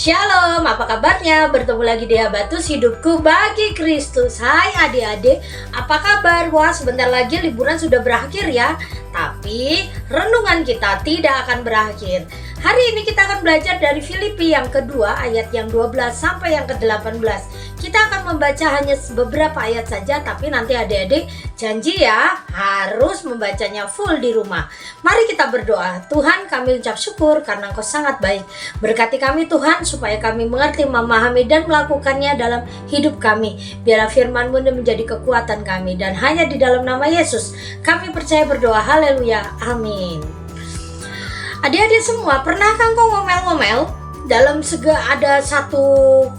Shalom, apa kabarnya? Bertemu lagi di Habatus Hidupku Bagi Kristus. Hai adik-adik, apa kabar? Wah, sebentar lagi liburan sudah berakhir ya. Tapi renungan kita tidak akan berakhir. Hari ini kita akan belajar dari Filipi yang kedua, ayat yang 12 sampai yang ke-18. Kita akan membaca hanya beberapa ayat saja, tapi nanti adik-adik janji ya harus membacanya full di rumah. Mari kita berdoa. Tuhan, kami ucap syukur karena Engkau sangat baik. Berkati kami Tuhan, supaya kami mengerti, memahami, dan melakukannya dalam hidup kami. Biarlah firman-Mu menjadi kekuatan kami. Dan hanya di dalam nama Yesus kami percaya berdoa. Haleluya, amin. Adik-adik semua, pernahkah engkau ngomel-ngomel dalam ada satu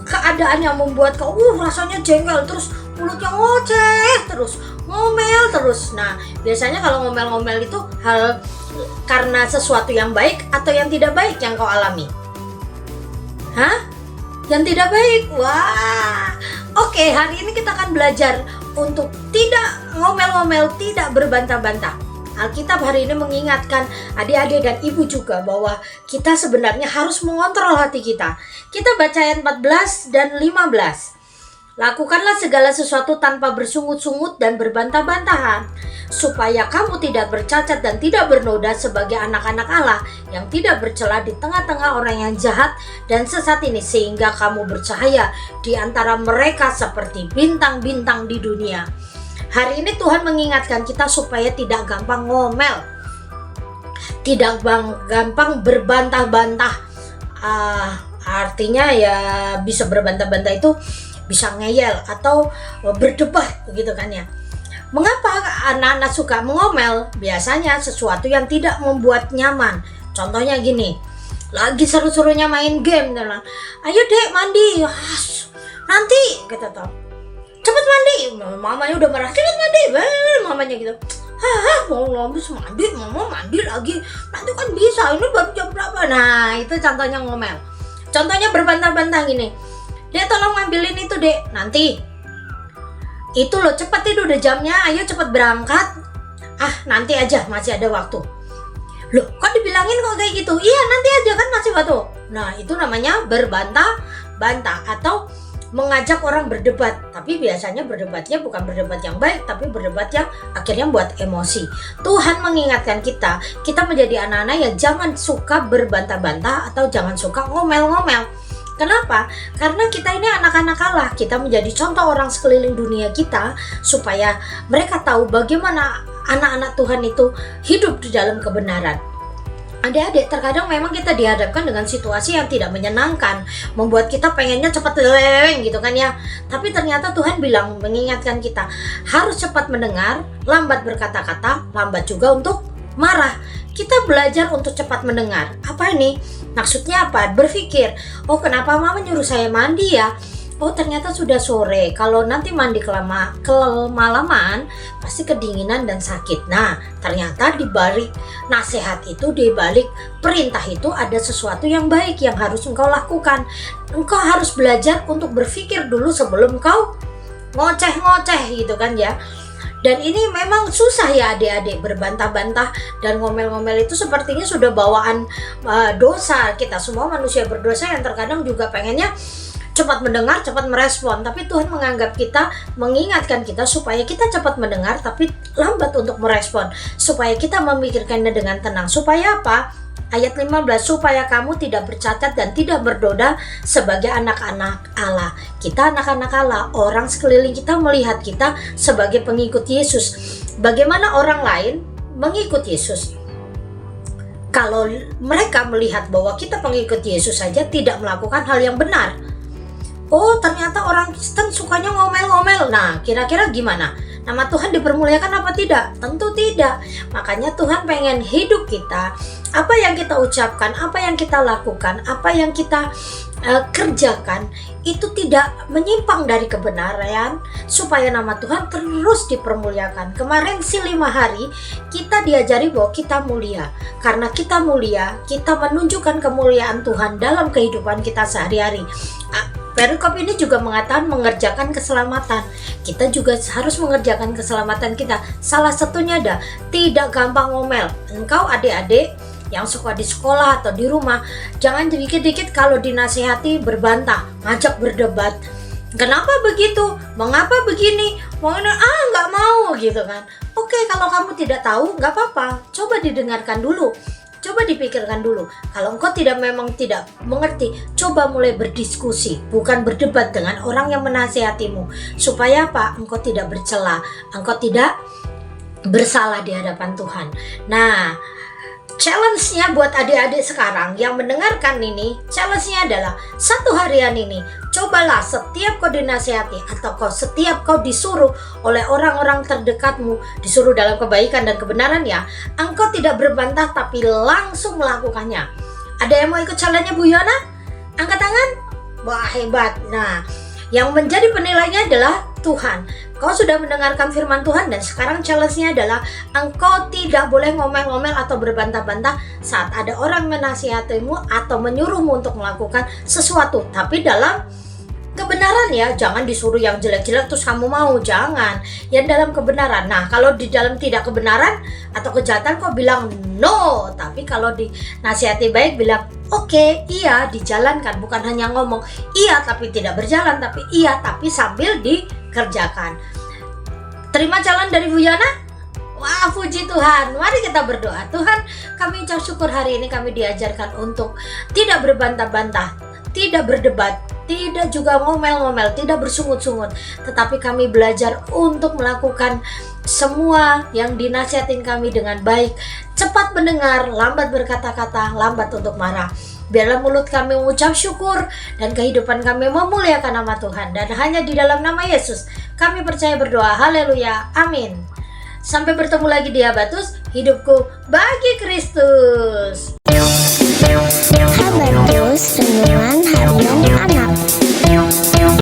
keadaan yang membuat kau rasanya jengkel, terus mulutnya ngoceh terus, ngomel terus. Nah, biasanya kalau ngomel-ngomel itu hal karena sesuatu yang baik atau yang tidak baik yang kau alami? Hah? Yang tidak baik? Wah. Oke, hari ini kita akan belajar untuk tidak ngomel-ngomel, tidak berbantah-bantah. Alkitab hari ini mengingatkan adik-adik dan ibu juga bahwa kita sebenarnya harus mengontrol hati kita. Kita baca ayat 14 dan 15. Lakukanlah segala sesuatu tanpa bersungut-sungut dan berbantah-bantahan, supaya kamu tidak bercacat dan tidak bernoda sebagai anak-anak Allah yang tidak bercela di tengah-tengah orang yang jahat dan sesat ini, sehingga kamu bercahaya di antara mereka seperti bintang-bintang di dunia. Hari ini Tuhan mengingatkan kita supaya tidak gampang ngomel, tidak gampang berbantah-bantah. Artinya ya bisa berbantah-bantah itu bisa ngeyel atau berdebat begitu kan ya. Mengapa anak-anak suka mengomel? Biasanya sesuatu yang tidak membuat nyaman. Contohnya gini, lagi seru-serunya main game, ayo dek mandi, nanti kata toh. Cepet mandi, mamanya udah marah, cepet mandi, mamanya gitu. Mau habis mandi, mama mandi lagi, nanti kan bisa, ini baru jam berapa? Nah, itu contohnya ngomel. Contohnya berbantah-bantah gini, dek tolong ngambilin itu dek, nanti. Itu loh, cepet itu udah jamnya, ayo cepet berangkat. Nanti aja, masih ada waktu. Loh, kok dibilangin kok kayak gitu? Iya, nanti aja kan masih waktu. Nah, itu namanya berbantah-bantah atau mengajak orang berdebat. Tapi biasanya berdebatnya bukan berdebat yang baik, tapi berdebat yang akhirnya buat emosi. Tuhan mengingatkan kita menjadi anak-anak yang jangan suka berbantah-bantah atau jangan suka ngomel-ngomel. Kenapa? Karena kita ini anak-anak Allah. Kita menjadi contoh orang sekeliling dunia kita, supaya mereka tahu bagaimana anak-anak Tuhan itu hidup di dalam kebenaran. Adik-adik, terkadang memang kita dihadapkan dengan situasi yang tidak menyenangkan, membuat kita pengennya cepat leweng gitu kan ya. Tapi ternyata Tuhan bilang, mengingatkan kita harus cepat mendengar, lambat berkata-kata, lambat juga untuk marah. Kita belajar untuk cepat mendengar. Apa ini? Maksudnya apa? Berpikir, kenapa mama nyuruh saya mandi ya? Ternyata sudah sore. Kalau nanti mandi kemalaman pasti kedinginan dan sakit. Nah, ternyata di balik nasihat itu, di balik perintah itu ada sesuatu yang baik yang harus engkau lakukan. Engkau harus belajar untuk berpikir dulu sebelum kau ngoceh-ngoceh gitu kan ya. Dan ini memang susah ya adik-adik, berbantah-bantah dan ngomel-ngomel itu sepertinya sudah bawaan dosa. Kita semua manusia berdosa yang terkadang juga pengennya cepat mendengar, cepat merespon. Tapi Tuhan mengingatkan kita supaya kita cepat mendengar tapi lambat untuk merespon, supaya kita memikirkannya dengan tenang. Supaya apa? Ayat 15, supaya kamu tidak bercacat dan tidak berdosa sebagai anak-anak Allah. Kita anak-anak Allah, orang sekeliling kita melihat kita sebagai pengikut Yesus. Bagaimana orang lain mengikut Yesus? Kalau mereka melihat bahwa kita pengikut Yesus saja tidak melakukan hal yang benar, ternyata orang Kristen sukanya ngomel-ngomel. Nah, kira-kira gimana? Nama Tuhan dipermuliakan apa tidak? Tentu tidak. Makanya Tuhan pengen hidup kita, apa yang kita ucapkan, apa yang kita lakukan, apa yang kita kerjakan itu tidak menyimpang dari kebenaran, supaya nama Tuhan terus dipermuliakan. Kemarin 5 hari kita diajari bahwa kita mulia. Karena kita mulia, kita menunjukkan kemuliaan Tuhan dalam kehidupan kita sehari-hari. Perikop ini juga mengatakan mengerjakan keselamatan. Kita juga harus mengerjakan keselamatan kita. Salah satunya ada tidak gampang ngomel. Engkau adik-adik yang suka di sekolah atau di rumah, jangan dikit-dikit kalau dinasihati berbantah, ngajak berdebat. Kenapa begitu? Mengapa begini? Nggak mau gitu kan. Oke, kalau kamu tidak tahu, nggak apa-apa. Coba didengarkan dulu. Coba dipikirkan dulu. Kalau engkau memang tidak mengerti, coba mulai berdiskusi, bukan berdebat dengan orang yang menasihatimu. Supaya apa? Engkau tidak bercela, engkau tidak bersalah di hadapan Tuhan. Nah, challenge-nya buat adik-adik sekarang yang mendengarkan ini, challenge-nya adalah satu harian ini, cobalah setiap kau dinasihati atau setiap kau disuruh oleh orang-orang terdekatmu, disuruh dalam kebaikan dan kebenaran ya, engkau tidak berbantah tapi langsung melakukannya. Ada yang mau ikut challenge-nya Bu Yona? Angkat tangan. Wah, hebat. Nah, yang menjadi penilainya adalah Tuhan. Kau sudah mendengarkan firman Tuhan dan sekarang challenge-nya adalah engkau tidak boleh ngomel-ngomel atau berbantah-bantah saat ada orang menasihatimu atau menyuruhmu untuk melakukan sesuatu, tapi dalam kebenaran ya, jangan disuruh yang jelek-jelek terus kamu mau, jangan. Yang dalam kebenaran. Nah, kalau di dalam tidak kebenaran atau kejahatan kau bilang no, tapi kalau dinasihati baik bilang oke, iya, dijalankan, bukan hanya ngomong iya tapi tidak berjalan, tapi iya tapi sambil dikerjakan. Terima challenge dari Bu Yana? Wah, puji Tuhan. Mari kita berdoa. Tuhan, kami ucap syukur hari ini kami diajarkan untuk tidak berbantah-bantah, tidak berdebat, tidak juga ngomel-ngomel, tidak bersungut-sungut, tetapi kami belajar untuk melakukan semua yang dinasihatin kami dengan baik, cepat mendengar, lambat berkata-kata, lambat untuk marah. Biarlah mulut kami mengucap syukur dan kehidupan kami memuliakan nama Tuhan. Dan hanya di dalam nama Yesus kami percaya berdoa. Haleluya. Amin. Sampai bertemu lagi di Habatus, hidupku bagi Kristus. Habatus Renungan Harian Anak.